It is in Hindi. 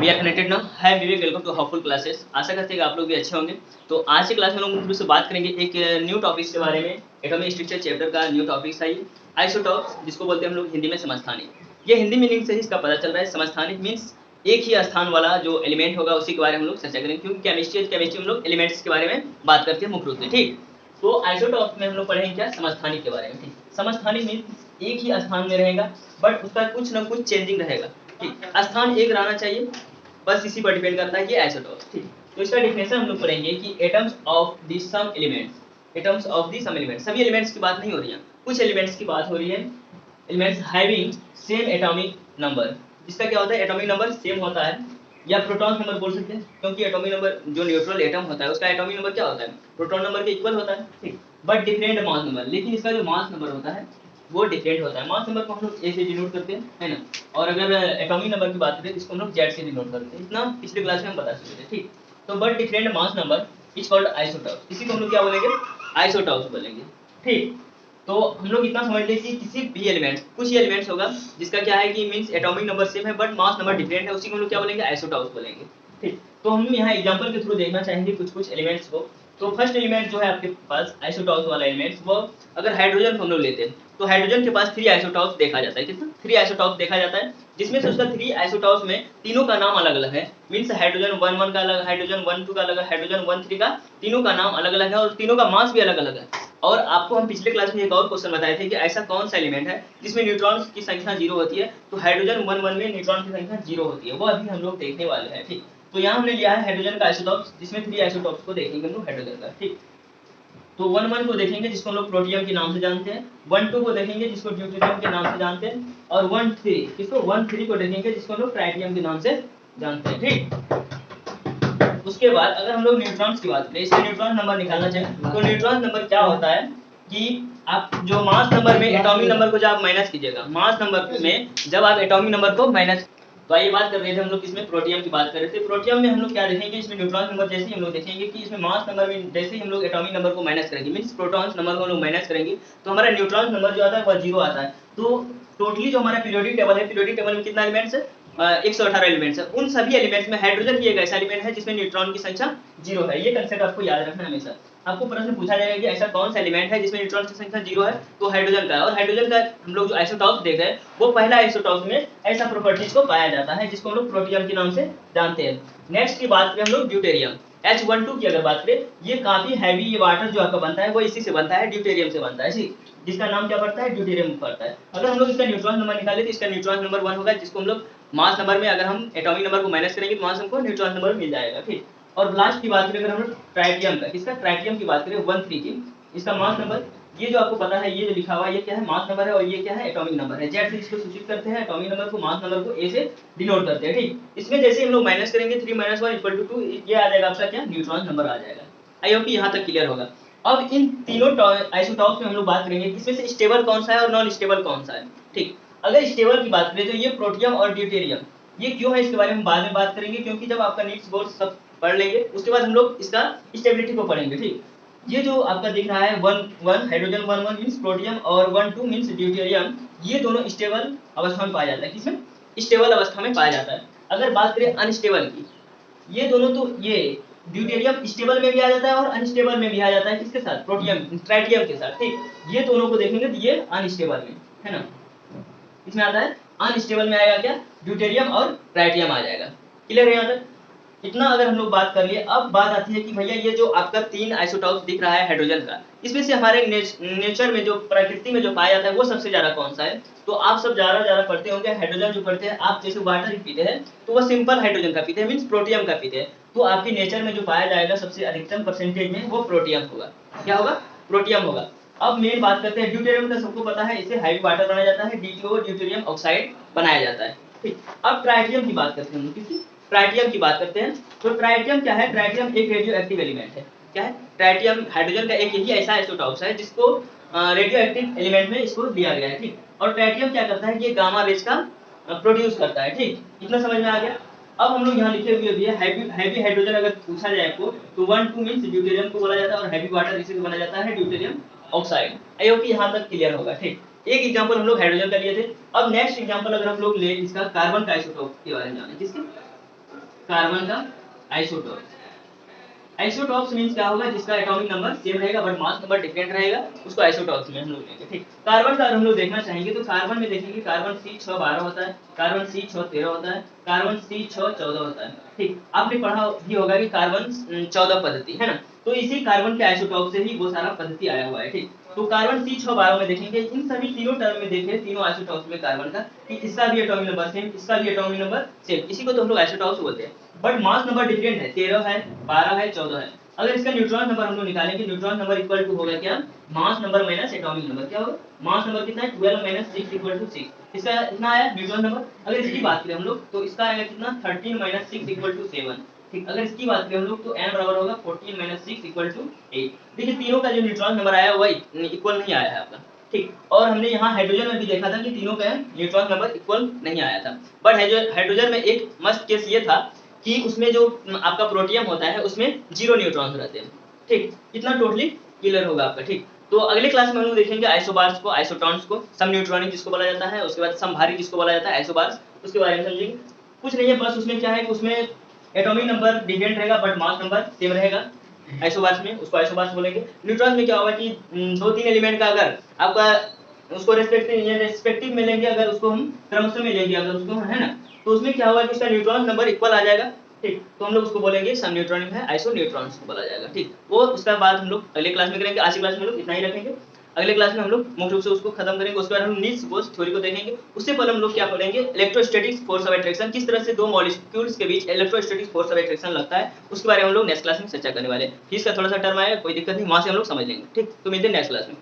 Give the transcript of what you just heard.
We are connected now. Hi Vivek, welcome to Housefull classes. आशा करते हैं कि आप लोग भी अच्छे होंगे। तो आज की क्लास में लोग मुख्य रूप से बात करेंगे एक न्यू टॉपिक के बारे में। एटॉमिक स्ट्रक्चर चैप्टर का न्यू टॉपिक था ये आइसोटॉप्स, जिसको बोलते हैं हम लोग हिंदी में समस्थानिक। ये हिंदी मीनिंग से ही इसका पता चल रहा है। समस्थानिक मीन्स एक ही स्थान वाला जो एलिमेंट होगा उसी के बारे में हम लोग चर्चा करेंगे, क्योंकि केमिस्ट्री में लोग एलिमेंट्स के बारे में बात करते हैं मुख्य रूप से। ठीक, तो आइसोटॉप्स में हम लोग पढ़ेंगे क्या, समस्थानिक के बारे में। ठीक, समस्थानिक मीन्स एक ही स्थान में रहेगा बट उसका कुछ ना कुछ चेंजिंग रहेगा। ठीक, स्थान एक रहना चाहिए, बस इसी पर डिपेंड करता है कि आइसोटॉप्स। ठीक, तो इसका डेफिनेशन हम लोग पढ़ेंगे कि atoms of the some elements, atoms of the some elements, सभी एलिमेंट्स की बात नहीं हो रही है, कुछ एलिमेंट्स की बात हो रही है। Elements having same atomic number, जिसका क्या होता है, एटॉमिक नंबर सेम होता है, या प्रोटॉन नंबर बोल सकते हैं, क्योंकि एटॉमिक नंबर जो न्यूट्रल एटम होता है उसका एटॉमिक नंबर क्या होता है, प्रोटॉन नंबर के इक्वल होता है। ठीक, बट डिफरेंट मास नंबर, लेकिन इसका जो मास नंबर होता है वो डिफरेंट होता है। मास नंबर को हम लोग ए से डिनोट करते हैं, है ना, और अगर एटॉमिक नंबर की बात करें तो इसको हम लोग जेड से डिनोट करते हैं। इतना पिछले क्लास में हम बता चुके थे। ठीक, तो but different mass number is called isotopes, इसी को हम लोग क्या बोलेंगे, आइसोटॉप्स बोलेंगे। ठीक, तो हम लोग इतना समझ लें कि किसी भी एलिमेंट, कुछ ही एलिमेंट्स होगा जिसका क्या है कि मींस एटॉमिक नंबर सेम है बट मास नंबर डिफरेंट है, उसी को हम लोग क्या बोलेंगे, आइसोटॉप्स बोलेंगे। ठीक, तो हम यहाँ एग्जांपल के थ्रू देखना चाहेंगे कुछ कुछ एलिमेंट्स को। तो फर्स्ट एलिमेंट जो है आपके पास आइसोटॉप्स वाला एलिमेंट, वो अगर हाइड्रोजन हम लोग लेते हैं तो हाइड्रोजन के पास 3 आइसोटॉप्स देखा जाता है। कितना, 3 आइसोटॉप्स देखा जाता है, जिसमें से उसका 3 आइसोटॉप्स में तीनों का नाम अलग अलग है। मींस हाइड्रोजन 1 1 का अलग, हाइड्रोजन 1 2 का अलग, हाइड्रोजन 1 3 का, तीनों का नाम अलग अलग है और तीनों का मास भी अलग अलग है। और आपको हम पिछले क्लास में एक और क्वेश्चन बताए थे कि ऐसा कौन सा एलिमेंट है जिसमें न्यूट्रॉन्स की संख्या 0 होती है, तो हाइड्रोजन 1 1 में न्यूट्रॉन की संख्या 0 होती है, वो अभी हम लोग देखने वाले हैं। ठीक, तो यहाँ हमने लिया है हाइड्रोजन का आइसोटॉप्स, जिसमें 3 आइसोटॉप्स को देखेंगे हम लोग हाइड्रोजन का। ठीक, तो 1 1 को देखेंगे जिसको हम लोग प्रोटियम के नाम से जानते हैं, 1 2 को देखेंगे जिसको ड्यूटेरियम के नाम से जानते हैं, और 1 3 किसको, 1 3 को देखेंगे जिसको हम लोग ट्राइटियम के नाम से जानते हैं। ठीक, उसके बाद अगर हम लोग न्यूट्रॉन्स की बात करें, इसका न्यूट्रॉन नंबर निकालना चाहें तो न्यूट्रॉन नंबर क्या होता है कि आप जो मास नंबर में एटॉमिक नंबर को जब आप माइनस कीजिएगा, मास नंबर में जब आप एटॉमिक नंबर को माइनस, तो आइए बात कर रहे थे हम लोग इसमें प्रोटियम की बात कर रहे थे। प्रोटियम में हम लोग क्या देखेंगे, इसमें न्यूट्रॉन नंबर जैसे ही हम लोग देखेंगे कि इसमें मास नंबर में जैसे ही हम लोग एटॉमिक नंबर को माइनस करेंगे, मींस प्रोटॉन्स नंबर को हम लोग माइनस करेंगे, तो हमारा न्यूट्रॉन नंबर जो आता है वह 0 आता है। तो टोटली जो हमारा पीरियोडिक टेबल है, पीरियोडिक टेबल में कितना एलिमेंट्स है, 118 एलिमेंट्स है। उन सभी एलिमेंट्स में हाइड्रोजन ही एक ऐसा एलिमेंट है जिसमें न्यूट्रॉन की संख्या 0 है। ये कंसेप्ट आपको याद रखना है हमेशा। आपको प्रश्न पूछा जाएगा कि ऐसा कौन सा एलिमेंट है जिसमें न्यूट्रॉन की संख्या 0 है, तो हाइड्रोजन का है। और हाइड्रोजन का हम लोग जो आइसोटॉप्स देख रहे हैं वो पहला आइसोटॉप में ऐसा प्रॉपर्टीज को पाया जाता है जिसको हम लोग प्रोटियम के नाम से जानते हैं। नेक्स्ट की बात करें हम लोग ड्यूटेरियम, H12 की अगर बात करें, ये काफी हैवी, ये वाटर जो आपका बनता है वो इसी से बनता है, ड्यूटेरियम से बनता है। ठीक, जिसका नाम क्या पड़ता है, ड्यूटेरियम पड़ता है। अगर हम लोग इसका न्यूट्रॉन नंबर निकाले तो इसका न्यूट्रॉन नंबर 1 होगा, जिसको हम लोग मास नंबर में अगर हम एटॉमिक नंबर को माइनस करेंगे तो मास हमको न्यूट्रॉन नंबर मिल जाएगा। ठीक, और लास्ट की बात करें अगर हम लोग ट्राइटियम का, किसका, ट्राइटियम की बात करें 1 3 की, इसका मास नंबर, ये जो आपको पता है, ये जो लिखा हुआ है ये क्या है, मास नंबर है, और ये क्या है, एटॉमिक नंबर है। जेड से इसको सूचित करते हैं, एटॉमिक नंबर को, मास नंबर को ए से डिनोट करते हैं। ठीक, इसमें जैसे हम लोग माइनस करेंगे 3 - 1 = 2, ये आ जाएगा आपका क्या, न्यूट्रॉन नंबर आ जाएगा। आई होप कि यहाँ तक क्लियर होगा। अब इन तीनों आइसोटॉप्स में हम लोग बात करेंगे इसमें से स्टेबल कौन सा है और नॉन स्टेबल कौन सा है। ठीक, अगर स्टेबल की बात करें तो ये प्रोटियम और ड्यूटेरियम, ये क्यों है इसके बारे में बाद में बात करेंगे, क्योंकि जब आपका नीड्स बोर्ड सब पढ़ लेंगे उसके बाद हम लोग इसका स्टेबिलिटी को पढ़ेंगे। ठीक, ये जो आपका दिख रहा है 1 1 हाइड्रोजन 1 1 मींस प्रोटियम और 1 2 मींस ड्यूटेरियम, ये दोनों स्टेबल अवस्था में पाया जाता है। किसमें, स्टेबल अवस्था में पाया जाता है। अगर बात करें अनस्टेबल की, ये दोनों, तो ये ड्यूटेरियम स्टेबल में भी आ जाता है और अनस्टेबल में भी आ जाता है, किसके साथ, प्रोटियम ट्राइटियम के साथ। ठीक, ये दोनों को देखेंगे तो ये अनस्टेबल में है ना, इसमें आता है अनस्टेबल में आएगा क्या, ड्यूटेरियम और ट्राइटियम आ जाएगा। क्लियर है यहाँ तक, इतना अगर हम लोग बात कर लिए। अब बात आती है कि भैया ये जो आपका 3 आइसोटॉप्स दिख रहा है हाइड्रोजन का, इसमें से हमारे नेचर में जो, प्रकृति में जो पाया जाता है वो सबसे ज्यादा कौन सा है, तो आप सब ज्यादा पढ़ते होंगे हाइड्रोजन जो पढ़ते हैं आप, जैसे वाटर ही पीते हैं तो वो सिंपल हाइड्रोजन का पीते हैं, मींस प्रोटियम का पीते हैं। तो आपके नेचर में जो पाया जाएगा सबसे अधिकतम परसेंटेज में वो प्रोटियम होगा। क्या होगा, प्रोटियम होगा। अब मेन बात करते हैं ड्यूटेरियम का, सबको पता है इसे हैवी वाटर बनाया जाता है, DTO ड्यूटेरियम ऑक्साइड बनाया जाता है। ठीक, अब ट्राइटियम की बात करते हैं हम, किसकी, ट्राइटियम की बात करते हैं। तो ट्राइटियम क्या है, ट्राइटियम एक रेडियो एक्टिव एलिमेंट है। क्या है, ट्राइटियम हाइड्रोजन का एक यही ऐसा आइसोटॉप्स है जिसको रेडियो एक्टिव एलिमेंट में इसको दिया गया है। ठीक, और ट्राइटियम क्या करता है, ये गामा रेज का प्रोड्यूस करता है। ठीक, इतना समझ में आ गया। अब हम लोग यहाँ लिखे हुए भी है हैवी हाइड्रोजन, अगर पूछा जाए आपको तो 1 2 मींस ड्यूटेरियम को बोला जाता है, और हैवी वाटर इसे बोला जाता है ड्यूटेरियम ऑक्साइड। आई होप कि यहाँ तक क्लियर होगा। ठीक, एक एग्जांपल हम लोग हाइड्रोजन का लिए थे। अब नेक्स्ट एग्जांपल अगर हम लोग ले इसका कार्बन का आइसोटॉप के बारे में जाने, किसके, कार्बन का आइसोटॉप। आइसोटॉप्स मींस क्या होगा, जिसका एटॉमिक नंबर सेम रहेगा बट मास नंबर डिफरेंट रहेगा, उसको आइसोटॉप्स में हम लोग लेंगे। ठीक, कार्बन का हम लोग देखना चाहेंगे तो कार्बन में देखेंगे कार्बन C612 होता है, कार्बन C613 होता है, कार्बन C614 होता है। ठीक, आपने पढ़ा भी होगा कि कार्बन 14 पद्धति है ना, तो इसी कार्बन के आइसोटॉप से ही वो सारा पद्धति आया हुआ है। ठीक, तो कार्बन C612 में देखेंगे इन सभी तीनों टर्म में देखें, तीनों आइसोटॉप्स में कार्बन का कि इसका भी एटॉमिक नंबर सेम, इसका भी एटॉमिक नंबर सेम, इसी को तो हम लोग आइसोटॉप्स बोलते हैं। बट मास नंबर डिफरेंट है, 13 है, 12 है, 14 है। अगर इसका न्यूट्रॉन नंबर हम लोग निकालेंगे, न्यूट्रॉन नंबर इक्वल टू होगा क्या, mass number minus atomic number. क्या होगा, मास नंबर कितना है 12 माइनस 6 इक्वल टू 6। इसका कितना आया न्यूट्रॉन नंबर। अगर इसकी बात करें हम लोग तो इसका आएगा कितना 13 माइनस 6 इक्वल टू 7। ठीक, अगर इसकी बात करें हम लोग तो n बराबर होगा 14 माइनस 6 इक्वल टू 8। देखिए तीनों का जो न्यूट्रॉन नंबर आया हुआ इक्वल नहीं आया है आपका। ठीक, और हमने यहाँ हाइड्रोजन में भी देखा था कि तीनों का न्यूट्रॉन नंबर इक्वल नहीं आया था। बट हाइड्रोजन में एक मस्ट केस ये था कि उसमें जो आपका प्रोटियम होता है उसमें 0 न्यूट्रॉन्स रहते हैं। ठीक, इतना टोटली क्लियर होगा आपका। ठीक, तो अगले क्लास में हम लोग देखेंगे आइसोबार्स को, आइसोटॉन्स को, सम न्यूट्रॉनिक जिसको बोला जाता है, उसके बाद समभारी जिसको बोला जाता है आइसोबार्स, उसके बारे में समझेंगे। कुछ नहीं है, बस उसमें क्या है कि उसमें एटॉमिक नंबर डिफरेंट रहेगा बट मास नंबर सेम रहेगा। आइसोबार्स में उसको आइसोबार्स बोलेंगे। न्यूट्रॉन में क्या होगा कि 2-3 एलिमेंट का अगर आपका उसको रेस्पेक्टिव में लेंगे, अगर उसको हम क्रमशः में लेंगे अगर उसको, है ना, तो उसमें क्या होगा कि उसका न्यूट्रॉन नंबर इक्वल आ जाएगा। ठीक, तो हम लोग उसको बोलेंगे सम न्यूट्रॉनिक है, आइसो न्यूट्रॉन्स को बोला जाएगा। ठीक, वो उसका बाद हम लोग अगले क्लास में करेंगे। आज की क्लास में हम लोग इतना ही रखेंगे, अगले क्लास में हम लोग मुख्य रूप से उसको खत्म करेंगे। उसके बाद हम नीड्स बोस थ्योरी को देखेंगे। उससे पहले हम लोग क्या पढ़ेंगे, इलेक्ट्रोस्टैटिक फोर्स ऑफ अट्रैक्शन, किस तरह से दो मॉलिक्यूल्स के बीच इलेक्ट्रोस्टैटिक फोर्स ऑफ अट्रैक्शन लगता है, उसके बारे में हम लोग नेक्स्ट क्लास में चर्चा करने वाले हैं। इसका थोड़ा सा टर्म आएगा, कोई दिक्कत नहीं, वहां से हम लोग समझ लेंगे। ठीक, तो मिलते हैं नेक्स्ट क्लास में।